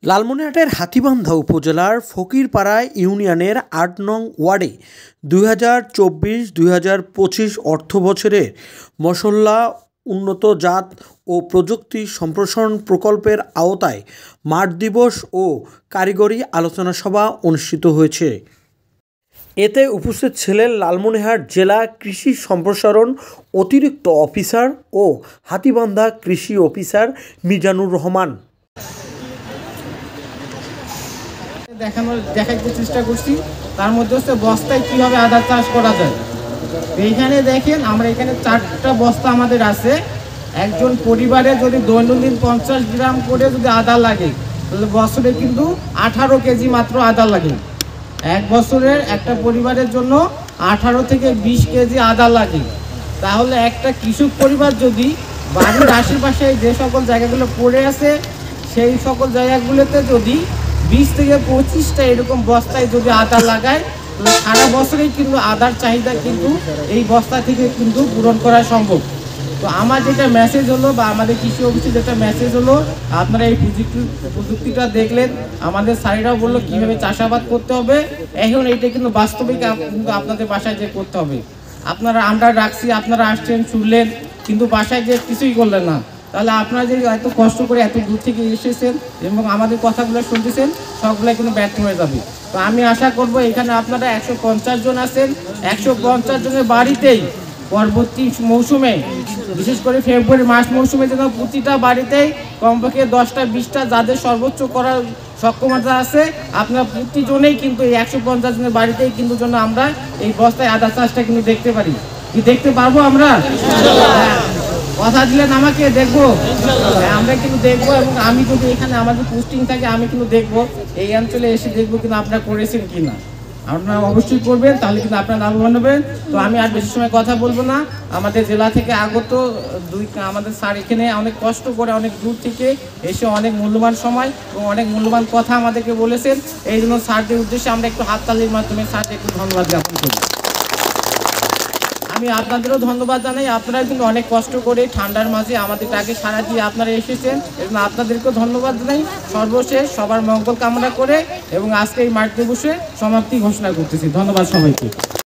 লালমনিরহাটের হাতীবান্ধা উপজেলার ফকিরপাড়া ইউনিয়নের ৮ নং ওয়ার্ডে ২০২৪-২০২৫ অর্থবছরের মশল্লা উন্নত জাত ও প্রযুক্তি সম্প্রসারণ প্রকল্পের আওতায় মাঠ দিবস ও কারিগরি আলোচনা সভা অনুষ্ঠিত হয়েছে। এতে উপস্থিত ছিলেন লালমনিরহাট জেলা কৃষি সম্প্রসারণ অতিরিক্ত অফিসার ও হাতীবান্ধা কৃষি অফিসার মিজানুর রহমান। দেখাইতে চেষ্টা করছি, তার মধ্যে হচ্ছে বস্তায় কীভাবে আদা চাষ করা যায়। এইখানে দেখেন, আমরা এখানে 4টা বস্তা আমাদের আছে। একজন পরিবারে যদি দৈনন্দিন 50 গ্রাম করে যদি আদা লাগে, তাহলে বছরে কিন্তু 18 কেজি মাত্র আদা লাগে। এক বছরের একটা পরিবারের জন্য 18 থেকে 20 কেজি আদা লাগে। তাহলে একটা কৃষক পরিবার যদি বাড়ির আশেপাশে যে সকল জায়গাগুলো পড়ে আছে, সেই সকল জায়গাগুলোতে যদি 20 থেকে 25টা এরকম বস্তায় যদি আদা লাগায়, তাহলে সারা বছরেই কিন্তু আদার চাহিদা কিন্তু এই বস্তা থেকে কিন্তু পূরণ করা সম্ভব। তো আমার যেটা মেসেজ হলো, বা আমাদের কৃষি অফিসে যেটা মেসেজ হলো, আপনারা এই প্রযুক্তিটা দেখলেন, আমাদের স্যারেরাও বললো কীভাবে চাষাবাদ করতে হবে। এখন এইটা কিন্তু বাস্তবিক কিন্তু আপনাদের বাসায় যে করতে হবে। আমরা রাখছি, আপনারা আসছেন, শুনলেন, কিন্তু বাসায় যে কিছুই করলেন না। তাহলে আপনারা যে এত কষ্ট করে এত দূর থেকে এসেছেন এবং আমাদের কথাগুলো শুনতেছেন, সবগুলো কিন্তু ব্যর্থ হয়ে যাবে। তো আমি আশা করব এখানে আপনারা 150 জন আছেন, 150 জনের বাড়িতেই পরবর্তী মৌসুমে, বিশেষ করে ফেব্রুয়ারি মার্চ মৌসুমে যেন প্রতিটা বাড়িতেই কমপক্ষে 10টা 20টা যাদের সর্বোচ্চ করার সক্ষমতা আছে, আপনারা প্রতিজনেই কিন্তু এই 150 জনের বাড়িতেই কিন্তু জন্য আমরা এই বস্তায় আদা চাষটা কিন্তু দেখতে পারি। কি দেখতে পারবো আমরা? কথা দিলেন আমাকে, দেখবো, আমরা কিন্তু দেখবো। এবং আমি যদি এখানে আমাদের পোস্টিং থাকে, আমি কিন্তু দেখবো, এই অঞ্চলে এসে দেখবো কিন্তু আপনারা করেছেন কিনা। আপনারা অবশ্যই করবেন, তাহলে কিন্তু আপনারা লাভবান হবেন। তো আমি আর বেশি সময় কথা বলবো না। আমাদের জেলা থেকে আগত আমাদের স্যার এখানে অনেক কষ্ট করে অনেক দূর থেকে এসে অনেক মূল্যবান সময় এবং অনেক মূল্যবান কথা আমাদেরকে বলেছেন। এই জন্য স্যারদের উদ্দেশ্যে আমরা একটু হাততালির মাধ্যমে স্যারকে একটু ধন্যবাদ জ্ঞাপন করি। আমি আপনাদেরও ধন্যবাদ জানাই। আপনারা কিন্তু অনেক কষ্ট করে ঠান্ডার মাঝে আমাদের ডাকে সাড়া দিয়ে আপনারা এসেছেন, এবং আপনাদেরকেও ধন্যবাদ জানাই। সর্বশেষ সবার মঙ্গল কামনা করে এবং আজকে এই মাঠ দিবসে সমাপ্তি ঘোষণা করতেছি। ধন্যবাদ সবাইকে।